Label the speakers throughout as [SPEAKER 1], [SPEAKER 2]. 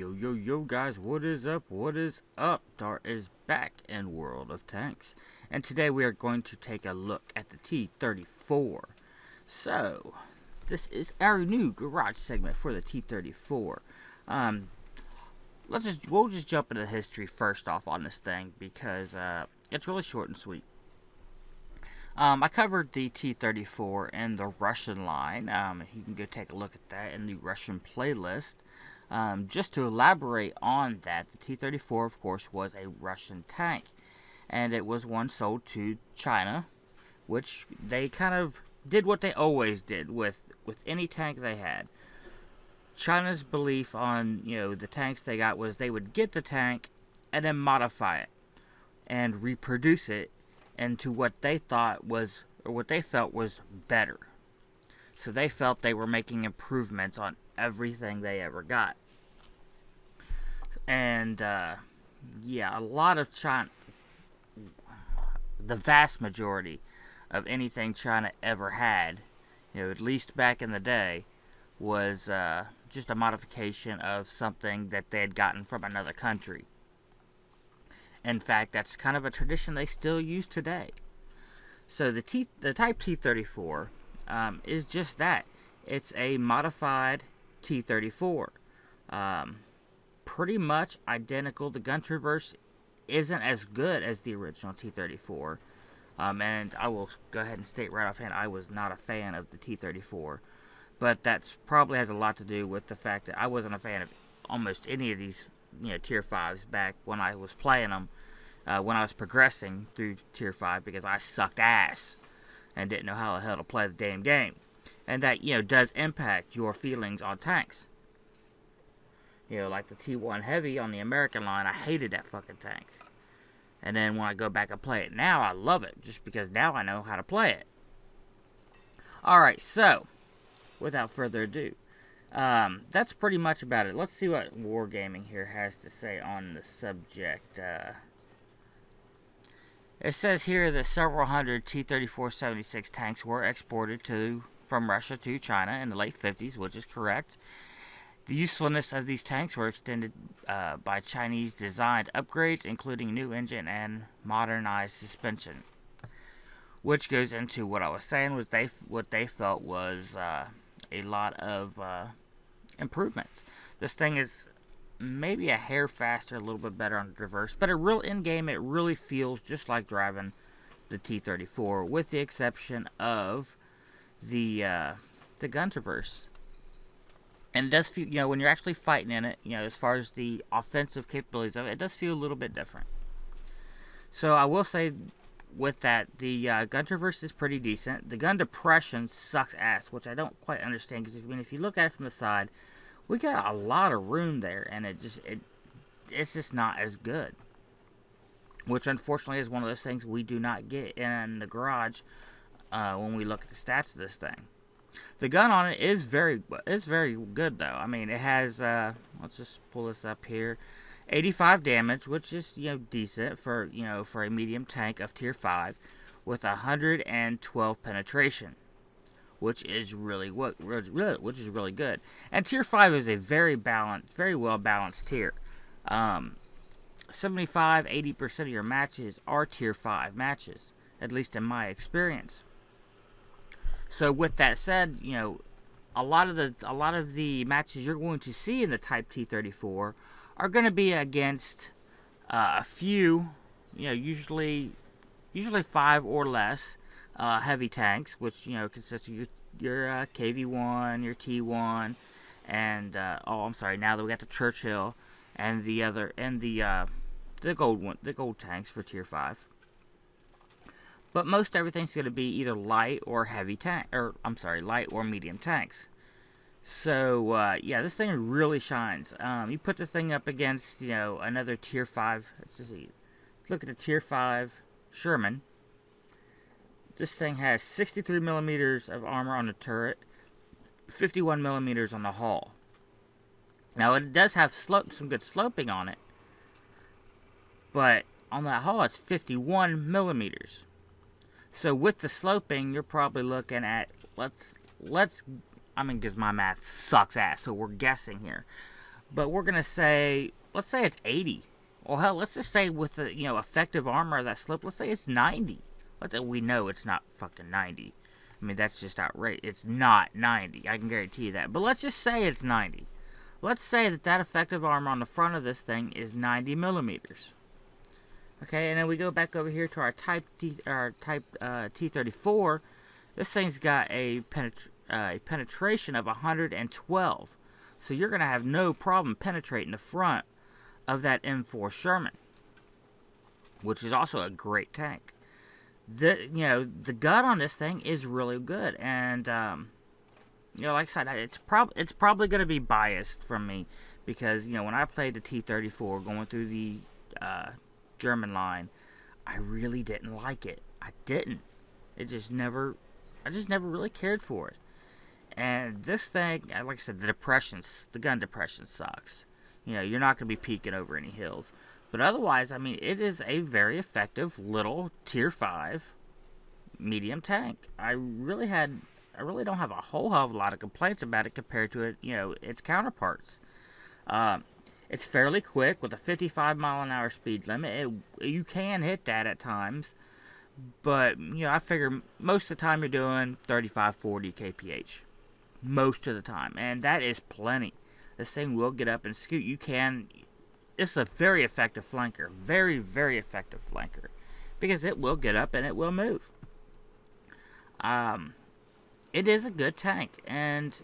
[SPEAKER 1] Yo guys, what is up? What is up? Dar is back in World of Tanks. And today we are going to take a look at the T-34. So, this is our new garage segment for the T-34. We'll just jump into history first off on this thing because it's really short and sweet. I covered the T-34 in the Russian line. You can go take a look at that in the Russian playlist. Just to elaborate on that, the T-34, of course, was a Russian tank. And it was one sold to China, which they kind of did what they always did with any tank they had. China's belief on, the tanks they got was they would get the tank and then modify it and reproduce it into what they thought was, or what they felt was better. So they felt they were making improvements on everything they ever got. And, a lot of China, the vast majority of anything China ever had, at least back in the day, was just a modification of something that they had gotten from another country. In fact, that's kind of a tradition they still use today. So the Type T-34 is just that. It's a modified T-34. Pretty much identical. The gun traverse isn't as good as the original T-34. And I will go ahead and state right offhand, I was not a fan of the T-34. But that probably has a lot to do with the fact that I wasn't a fan of almost any of these tier 5s back when I was playing them, when I was progressing through tier 5, because I sucked ass and didn't know how the hell to play the damn game. And that, does impact your feelings on tanks. Like the T1 Heavy on the American line, I hated that fucking tank. And then when I go back and play it now, I love it, just because now I know how to play it. Alright, so, without further ado, that's pretty much about it. Let's see what WowDarGaming here has to say on the subject. It says here that several hundred T-34-76 tanks were exported from Russia to China in the late 50s, which is correct. The usefulness of these tanks were extended by Chinese-designed upgrades, including new engine and modernized suspension. Which goes into what I was saying, was what they felt was a lot of improvements. This thing is maybe a hair faster, a little bit better on the traverse, but in game it really feels just like driving the T-34, with the exception of the gun traverse. And it does feel, when you're actually fighting in it, as far as the offensive capabilities of it, it does feel a little bit different. So I will say, with that, the gun traverse is pretty decent. The gun depression sucks ass, which I don't quite understand, because if you look at it from the side, we got a lot of room there, and it's just not as good. Which unfortunately is one of those things we do not get in the garage when we look at the stats of this thing. The gun on it is very good though. I mean, it has let's just pull this up here. 85 damage, which is decent for for a medium tank of tier 5, with 112 penetration, which is really good. And tier 5 is a very well balanced tier. 75-80% of your matches are tier 5 matches, at least in my experience. So with that said, a lot of the matches you're going to see in the Type T-34 are going to be against a few, usually 5 or less heavy tanks, which consist of your KV-1, your T1, and now that we got the Churchill and the gold tanks for tier 5. But most everything's going to be either light or light or medium tanks. So, this thing really shines. You put this thing up against, another Tier 5. Let's look at the Tier 5 Sherman. This thing has 63 millimeters of armor on the turret, 51 millimeters on the hull. Now, it does have some good sloping on it, but on that hull, it's 51 millimeters. So with the sloping, you're probably looking at, because my math sucks ass, so we're guessing here. but we're gonna say, let's say it's 80. Well, hell, let's just say with the effective armor of that slip, let's say it's 90. We know it's not fucking 90. I mean, that's just outrageous. It's not 90. I can guarantee you that. But let's just say it's 90. Let's say that effective armor on the front of this thing is 90 millimeters. Okay, and then we go back over here to our Type T34. This thing's got a penetration of 112. So you're going to have no problem penetrating the front of that M4 Sherman, which is also a great tank. The gun on this thing is really good, and like I said, it's probably going to be biased from me because when I played the T34 going through the German line, I really didn't like it. I didn't. I just never really cared for it. And this thing, like I said, the gun depression sucks. You're not going to be peeking over any hills. But otherwise, I mean, it is a very effective little Tier 5 medium tank. I really don't have a whole hell of a lot of complaints about it compared to its counterparts. It's fairly quick with a 55 mile an hour speed limit. You can hit that at times. But, I figure most of the time you're doing 35, 40 kph. Most of the time. And that is plenty. This thing will get up and scoot. It's a very effective flanker. Very, very effective flanker. Because it will get up and it will move. It is a good tank. And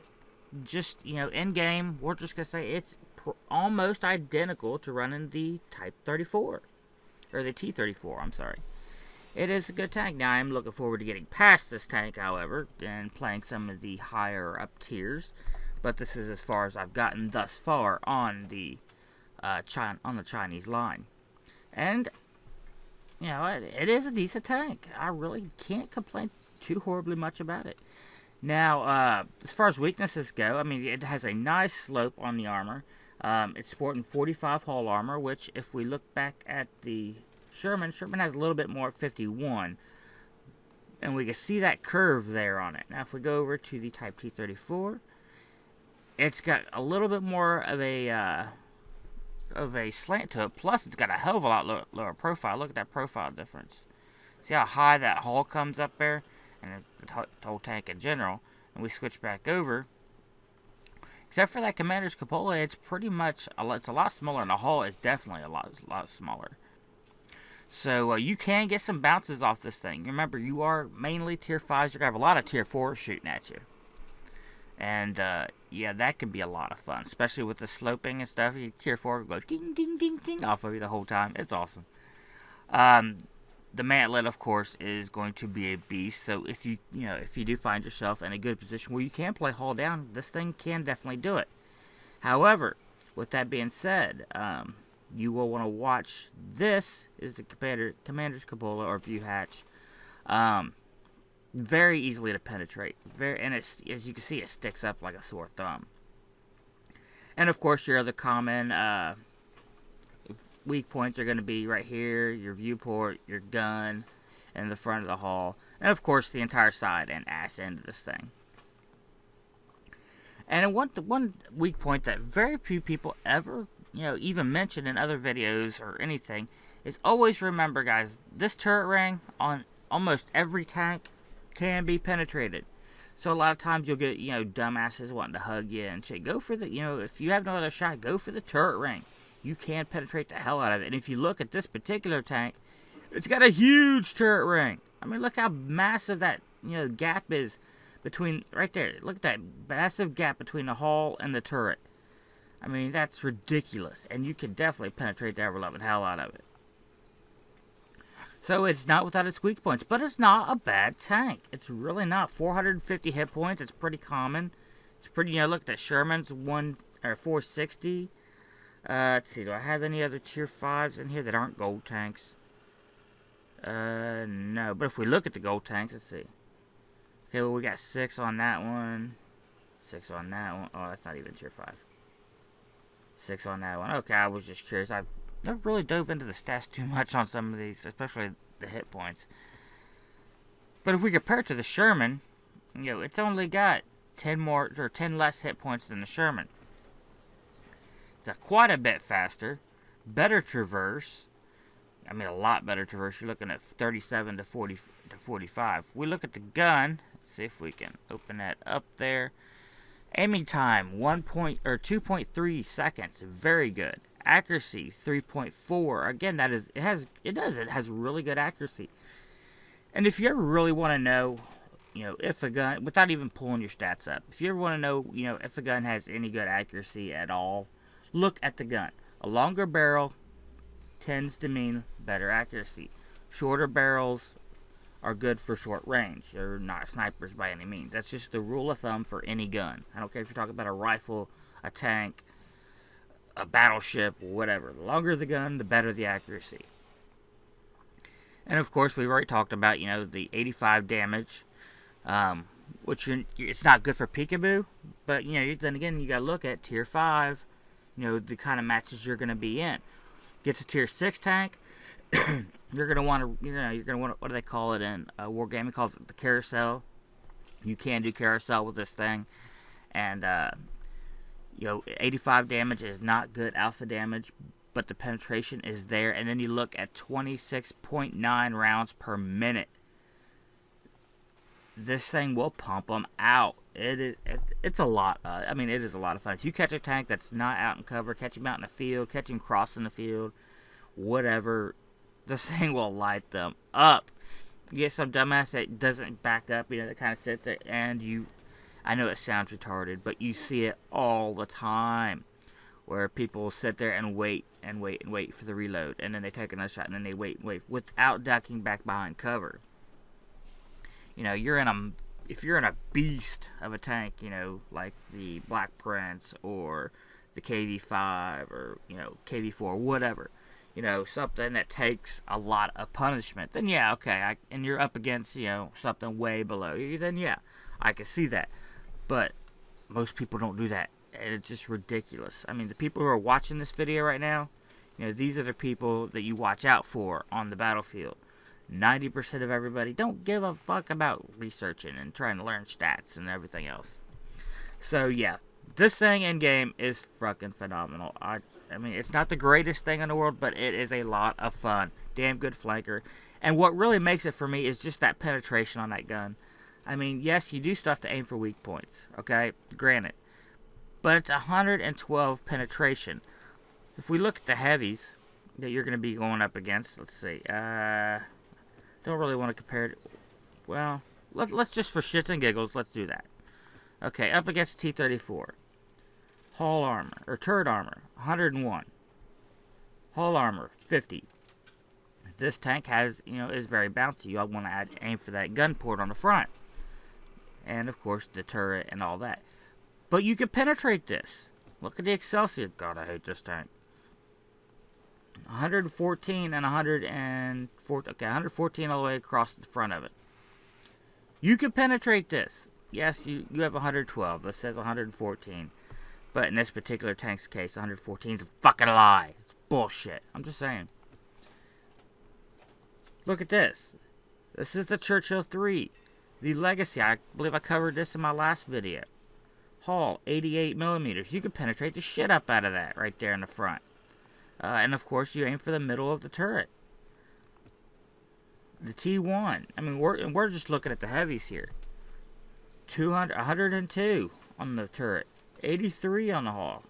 [SPEAKER 1] just, in game, we're just going to say it's almost identical to running the Type 34. Or the T34, I'm sorry. It is a good tank. Now, I'm looking forward to getting past this tank, however, and playing some of the higher up tiers. But this is as far as I've gotten thus far on the Chinese line. And, it is a decent tank. I really can't complain too horribly much about it. Now, as far as weaknesses go, I mean, it has a nice slope on the armor. It's sporting 45 hull armor, which, if we look back at the Sherman has a little bit more at 51. And we can see that curve there on it. Now, if we go over to the Type T34, it's got a little bit more of a slant to it. Plus, it's got a hell of a lot lower profile. Look at that profile difference. See how high that hull comes up there? And the whole tank in general. And we switch back over. Except for that Commander's Cupola, it's pretty much, it's a lot smaller, and the hull is definitely a lot smaller. So, you can get some bounces off this thing. Remember, you are mainly Tier 5s. You're going to have a lot of Tier 4s shooting at you. And, yeah, that can be a lot of fun. Especially with the sloping and stuff. Tier 4 will go ding, ding, ding, ding off of you the whole time. It's awesome. The mantlet, of course, is going to be a beast. So, if you do find yourself in a good position where you can play hull down, this thing can definitely do it. However, with that being said, you will want to watch. This is the Commander's Cupola or View Hatch. Very easily to penetrate. And it's, as you can see, it sticks up like a sore thumb. And of course, your other common weak points are going to be right here, your viewport, your gun, and the front of the hull. And of course, the entire side and ass end of this thing. And one weak point that very few people ever, even mention in other videos or anything, is always remember, guys, this turret ring on almost every tank can be penetrated. So a lot of times you'll get, dumbasses wanting to hug you and shit. Go for the, if you have no other shot, go for the turret ring. You can penetrate the hell out of it. And if you look at this particular tank, it's got a huge turret ring. I mean, look how massive that, gap is between, right there. Look at that massive gap between the hull and the turret. I mean, that's ridiculous. And you can definitely penetrate the ever-loving hell out of it. So it's not without its weak points, but it's not a bad tank. It's really not. 450 hit points. It's pretty common. It's pretty. Look at that Sherman's 460. Let's see. Do I have any other Tier 5s in here that aren't gold tanks? No. But if we look at the gold tanks, let's see. Okay, well we got 6 on that one. 6 on that one. Oh, that's not even Tier 5. 6 on that one. Okay, I was just curious. I've never really dove into the stats too much on some of these, especially the hit points. But if we compare it to the Sherman, it's only got 10 less hit points than the Sherman. It's quite a bit faster, better traverse. I mean, a lot better traverse. You're looking at 37 to 40 to 45. We look at the gun. Let's see if we can open that up there. Aiming time 2.3 seconds. Very good. Accuracy 3.4. Again, it has really good accuracy. And if you ever really want to know, if a gun, without even pulling your stats up, if you ever want to know, if a gun has any good accuracy at all, look at the gun. A longer barrel tends to mean better accuracy. Shorter barrels are good for short range. They're not snipers by any means. That's just the rule of thumb for any gun. I don't care if you're talking about a rifle, a tank, a battleship, whatever. The longer the gun, the better the accuracy. And of course, we've already talked about, the 85 damage, which it's not good for peekaboo, but, then again, you got to look at tier 5, the kind of matches you're going to be in. Get to tier 6 tank, you're going to want to, what do they call it in WarGaming? Calls it the carousel. You can do carousel with this thing, and, 85 damage is not good alpha damage, but the penetration is there. And then you look at 26.9 rounds per minute. This thing will pump them out. It's a lot. It is a lot of fun. If you catch a tank that's not out in cover, catch him out in the field, catch him crossing the field, whatever, this thing will light them up. You get some dumbass that doesn't back up, that kind of sits there, and I know it sounds retarded, but you see it all the time, where people will sit there and wait for the reload, and then they take another shot, and then they wait without ducking back behind cover. If you're in a beast of a tank, like the Black Prince or the KV5 or KV4, whatever, something that takes a lot of punishment, then yeah, okay, and you're up against something way below you, then yeah, I can see that. But most people don't do that. And it's just ridiculous. I mean, the people who are watching this video right now, these are the people that you watch out for on the battlefield. 90% of everybody don't give a fuck about researching and trying to learn stats and everything else. So, yeah, this thing in game is fucking phenomenal. I mean, it's not the greatest thing in the world, but it is a lot of fun. Damn good flanker. And what really makes it for me is just that penetration on that gun. I mean, yes, you do still have to aim for weak points, okay? Granted. But it's 112 penetration. If we look at the heavies that you're going to be going up against, let's see. Don't really want to compare it. Well, let's just for shits and giggles, let's do that. Okay, up against T-34. Hull armor, or turret armor, 101. Hull armor, 50. This tank is very bouncy. You all want to aim for that gun port on the front. And, of course, the turret and all that. But you can penetrate this. Look at the Excelsior. God, I hate this tank. 114 and 114. Okay, 114 all the way across the front of it. You can penetrate this. Yes, you have 112. This says 114. But in this particular tank's case, 114 is a fucking lie. It's bullshit. I'm just saying. Look at this. This is the Churchill 3. The Legacy. I believe I covered this in my last video. Hull, 88 millimeters. You can penetrate the shit up out of that right there in the front. And of course, you aim for the middle of the turret. The T1. I mean, we're just looking at the heavies here. 102 on the turret. 83 on the hull.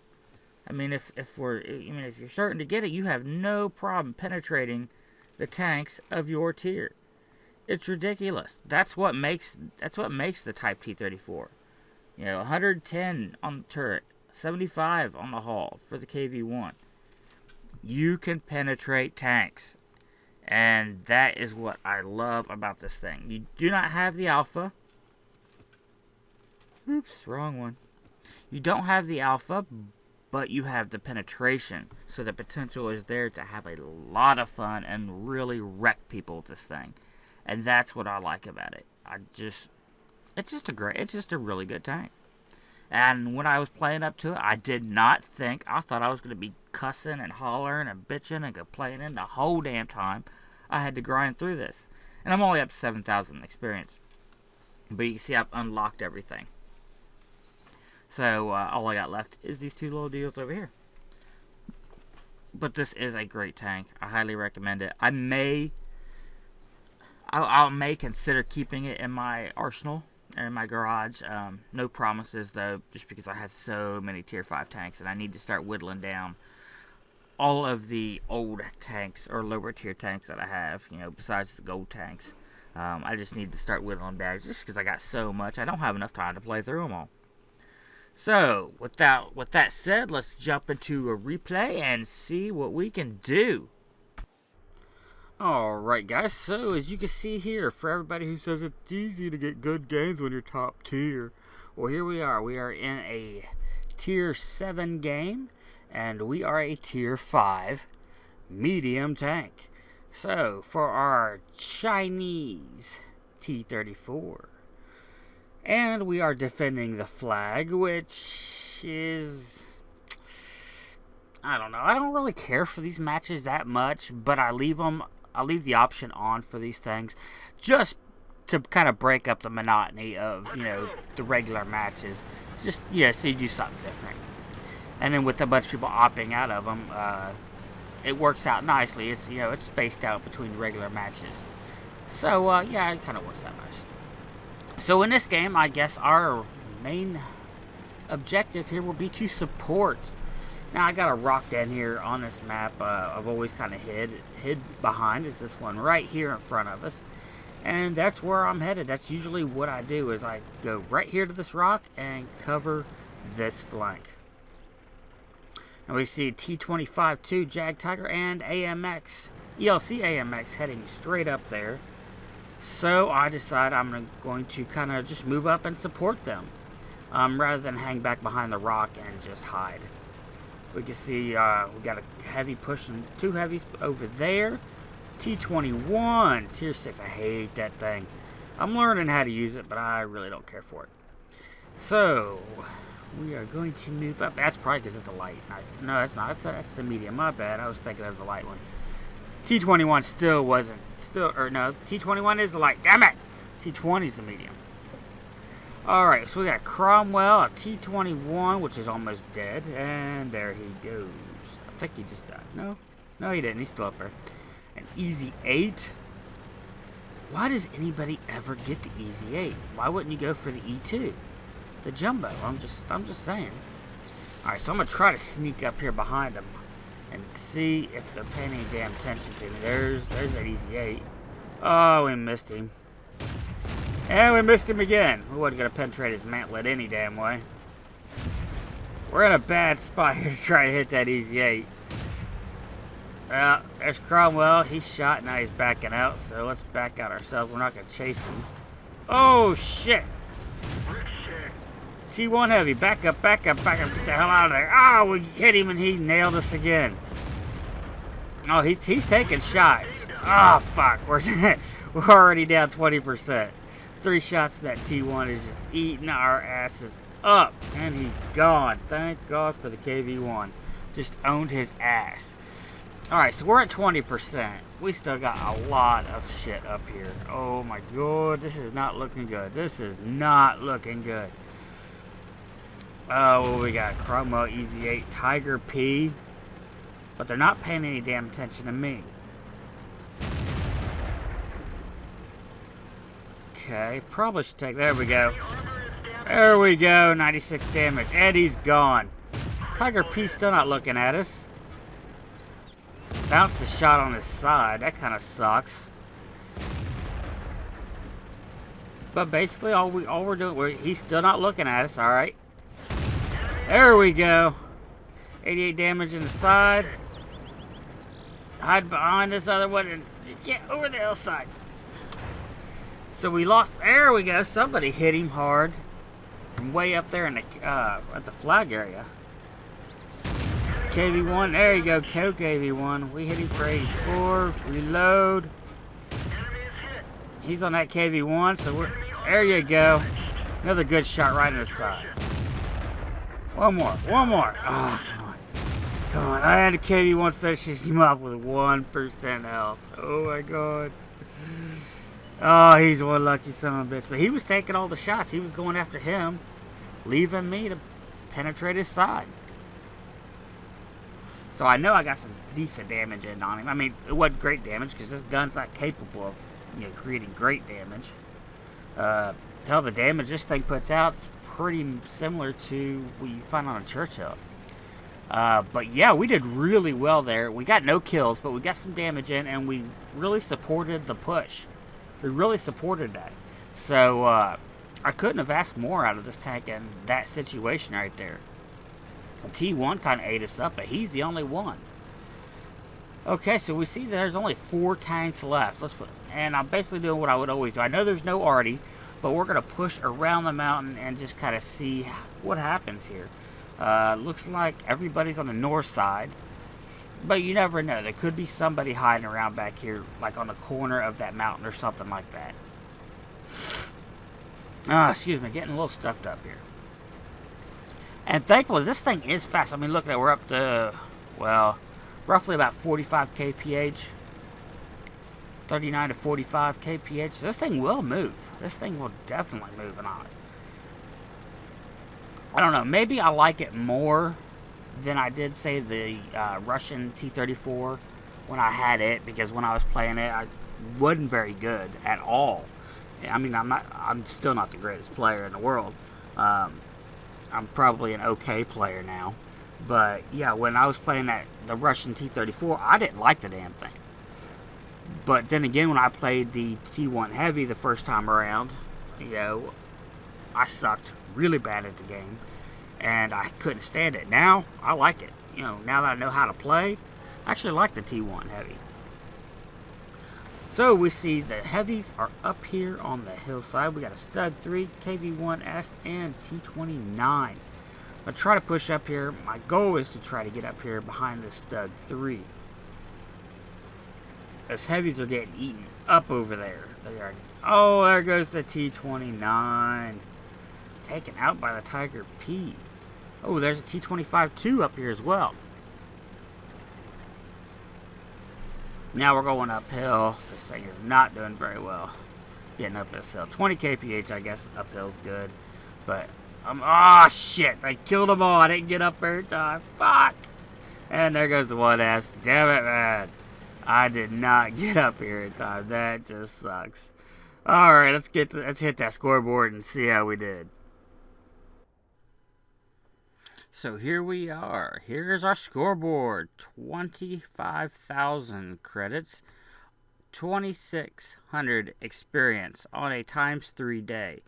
[SPEAKER 1] I mean, if you're starting to get it, you have no problem penetrating the tanks of your tier. It's ridiculous. That's what makes the Type T-34. 110 on the turret, 75 on the hull for the KV-1. You can penetrate tanks, and that is what I love about this thing. You do not have the alpha. Oops, wrong one. You don't have the alpha, but you have the penetration, so the potential is there to have a lot of fun and really wreck people with this thing. And that's what I like about it. It's just a really good tank. And when I was playing up to it, I thought I was going to be cussing and hollering and bitching and complaining the whole damn time I had to grind through this. And I'm only up to 7,000 experience. But you can see I've unlocked everything. So all I got left is these two little deals over here. But this is a great tank. I highly recommend it. I may consider keeping it in my arsenal and in my garage. No promises though, just because I have so many tier 5 tanks and I need to start whittling down all of the old tanks or lower tier tanks that I have, you know, besides the gold tanks. I just need to start whittling back just because I got so much. I don't have enough time to play through them all. So, with that said, let's jump into a replay and see what we can do. Alright guys, so as you can see here, for everybody who says it's easy to get good games when you're top tier, well, here we are. We are in a tier 7 game, and we are a tier 5 medium tank. So, for our Chinese T-34, and we are defending the flag, which is, I don't know. I don't really care for these matches that much, but I leave the option on for these things just to kind of break up the monotony of, you know, the regular matches. Just, yeah, so you do something different. And then with a bunch of people opting out of them, it works out nicely. It's, you know, it's spaced out between regular matches. So, yeah, it kind of works out nice. So in this game, I guess our main objective here will be to support. Now, I got a rock den here on this map. I've always kind of hid behind. Is this one right here in front of us. And that's where I'm headed. That's usually what I do, is I go right here to this rock and cover this flank. And we see T-25-2 Jag Tiger and AMX, ELC AMX heading straight up there. So I decide I'm going to kind of just move up and support them, rather than hang back behind the rock and just hide. We can see we got a heavy pushing, 2 heavies over there. T-21, tier 6. I hate that thing. I'm learning how to use it, but I really don't care for it. So we are going to move up. That's probably because it's a light. No, that's not. That's the medium. My bad. I was thinking of the light one. T-21 still wasn't. No, T-21 is the light. Damn it! T-20 is the medium. Alright, so we got Cromwell, a T-21, which is almost dead. And there he goes. I think he just died. No, he didn't. He's still up there. An Easy 8. Why does anybody ever get the Easy 8? Why wouldn't you go for the E2? The Jumbo. I'm just saying. Alright, so I'm going to try to sneak up here behind him and see if they're paying any damn attention to me. There's that Easy 8. Oh, we missed him. And we missed him again. We wasn't going to penetrate his mantlet any damn way. We're in a bad spot here to try to hit that Easy 8. Well, there's Cromwell. He's shot. Now he's backing out. So let's back out ourselves. We're not going to chase him. Oh, shit. T1 heavy. Back up. Get the hell out of there. Oh, we hit him and he nailed us again. Oh, he's taking shots. Oh, fuck. We're already down 20%. 3 shots to that T1 is just eating our asses up. And he's gone. Thank God for the KV1. Just owned his ass. Alright, so we're at 20%. We still got a lot of shit up here. Oh my God. This is not looking good. Oh, we got Cromwell, Easy 8, Tiger P. But they're not paying any damn attention to me. Okay, probably should take... There we go. 96 damage. Eddie's gone. Tiger P still not looking at us. Bounced a shot on his side. That kind of sucks. But basically, all we're doing... he's still not looking at us. Alright. There we go. 88 damage in the side. Hide behind this other one and just get over the hillside. So we lost. There we go. Somebody hit him hard from way up there in the at the flag area. KV1. There you go. KV1. We hit him for 84. Reload. He's on that KV1. So we're there. You go. Another good shot right in the side. One more. Oh, come on. I had a KV1 finishes him off with 1% health. Oh my God. Oh, he's one lucky son of a bitch. But he was taking all the shots. He was going after him, leaving me to penetrate his side. So I know I got some decent damage in on him. I mean, it wasn't great damage because this gun's not capable of, creating great damage. Hell, the damage this thing puts out is pretty similar to what you find on a Churchill. But yeah, we did really well there. We got no kills, but we got some damage in, and we really supported the push. We really supported that. So, I couldn't have asked more out of this tank in that situation right there. T1 kind of ate us up, but he's the only one. Okay, so we see there's only 4 tanks left. And I'm basically doing what I would always do. I know there's no arty, but we're going to push around the mountain and just kind of see what happens here. Looks like everybody's on the north side, but you never know. There could be somebody hiding around back here, like on the corner of that mountain or something like that. Excuse me, getting a little stuffed up here. And thankfully, this thing is fast. I mean, look at it. We're up to, well, roughly about 45 kph. 39 to 45 kph. So this thing will move. This thing will definitely move on it. I don't know. Maybe I like it more than I did, say, the Russian T-34 when I had it. Because when I was playing it, I wasn't very good at all. I mean, I'm still not the greatest player in the world. I'm probably an okay player now. But, yeah, when I was playing the Russian T-34, I didn't like the damn thing. But then again, when I played the T1 Heavy the first time around, I sucked really bad at the game. And I couldn't stand it. Now, I like it. Now that I know how to play, I actually like the T1 Heavy. So we see the heavies are up here on the hillside. We got a Stud 3, KV-1S, and T-29. I'll try to push up here. My goal is to try to get up here behind the Stud 3. Those heavies are getting eaten up over there. They are. Oh, there goes the T-29. Taken out by the Tiger P. Oh, there's a T-25-2 up here as well. Now we're going uphill. This thing is not doing very well. Getting up this hill. 20 kph, I guess uphill's good. But, oh shit, I killed them all. I didn't get up there in time. Fuck. And there goes the 1S. Damn it, man. I did not get up here in time. That just sucks. Alright, let's hit that scoreboard and see how we did. So here we are. Here's our scoreboard. 25,000 credits. 2,600 experience on a ×3 day.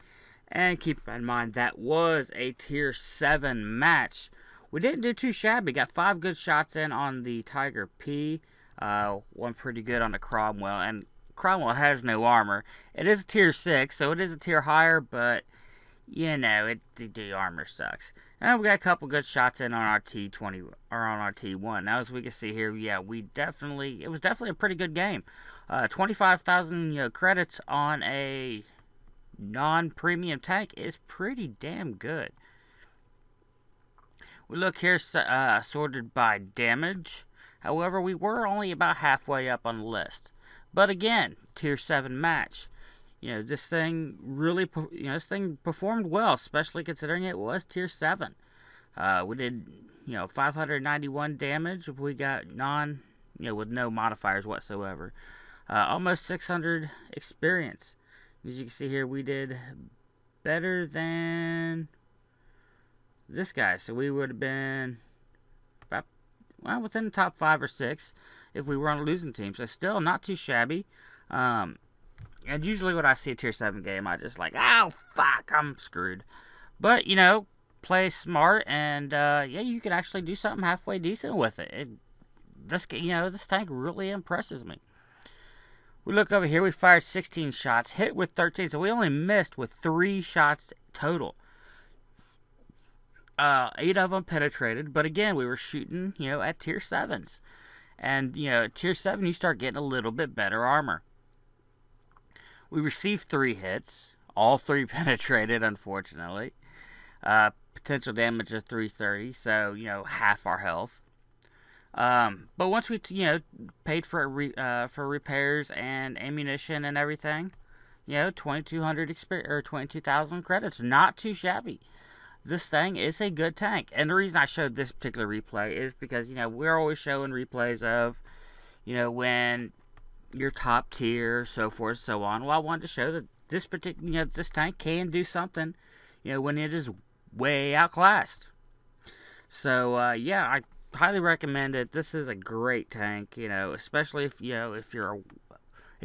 [SPEAKER 1] And keep in mind, that was a Tier 7 match. We didn't do too shabby. Got 5 good shots in on the Tiger P. One pretty good on the Cromwell. And Cromwell has no armor. It is a Tier 6, so it is a tier higher, but the armor sucks. And we got a couple good shots in on our T20 or on our T1. Now, as we can see here, yeah, it was definitely a pretty good game. 25,000 credits on a non-premium tank is pretty damn good. We look here sorted by damage. However, we were only about halfway up on the list. But again, Tier 7 match. This thing really, performed well, especially considering it was Tier 7. We did, 591 damage. We got with no modifiers whatsoever. Almost 600 experience. As you can see here, we did better than this guy. So we would have been about, within the top 5 or 6 if we were on a losing team. So still not too shabby. And usually when I see a Tier 7 game, I just like, oh, fuck, I'm screwed. But, play smart, and, you can actually do something halfway decent with it. This tank really impresses me. We look over here, we fired 16 shots, hit with 13, so we only missed with 3 shots total. 8 of them penetrated, but again, we were shooting, at Tier 7s. And, at Tier 7, you start getting a little bit better armor. We received 3 hits. All 3 penetrated, unfortunately. Potential damage of 330, so, half our health. But once we, paid for repairs and ammunition and everything, 2,200 or 22,000 credits. Not too shabby. this thing is a good tank. And the reason I showed this particular replay is because, we're always showing replays of, when you're top tier, so forth, so on. Well, I wanted to show that this particular, this tank can do something, when it is way outclassed. So, yeah, I highly recommend it. This is a great tank, especially if, if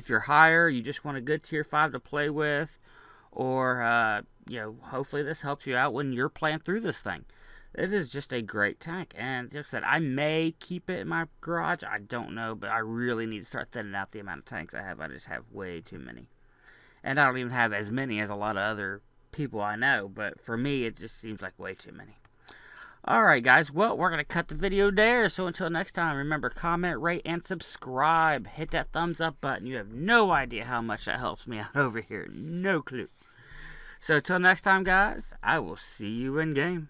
[SPEAKER 1] you're higher, you just want a good tier 5 to play with, or, hopefully this helps you out when you're playing through this thing. It is just a great tank, and just said, I may keep it in my garage, I don't know, but I really need to start thinning out the amount of tanks I have. I just have way too many. And I don't even have as many as a lot of other people I know, but for me, it just seems like way too many. Alright guys, well, we're going to cut the video there, so until next time, remember, comment, rate, and subscribe. Hit that thumbs up button. You have no idea how much that helps me out over here. No clue. So until next time, guys, I will see you in game.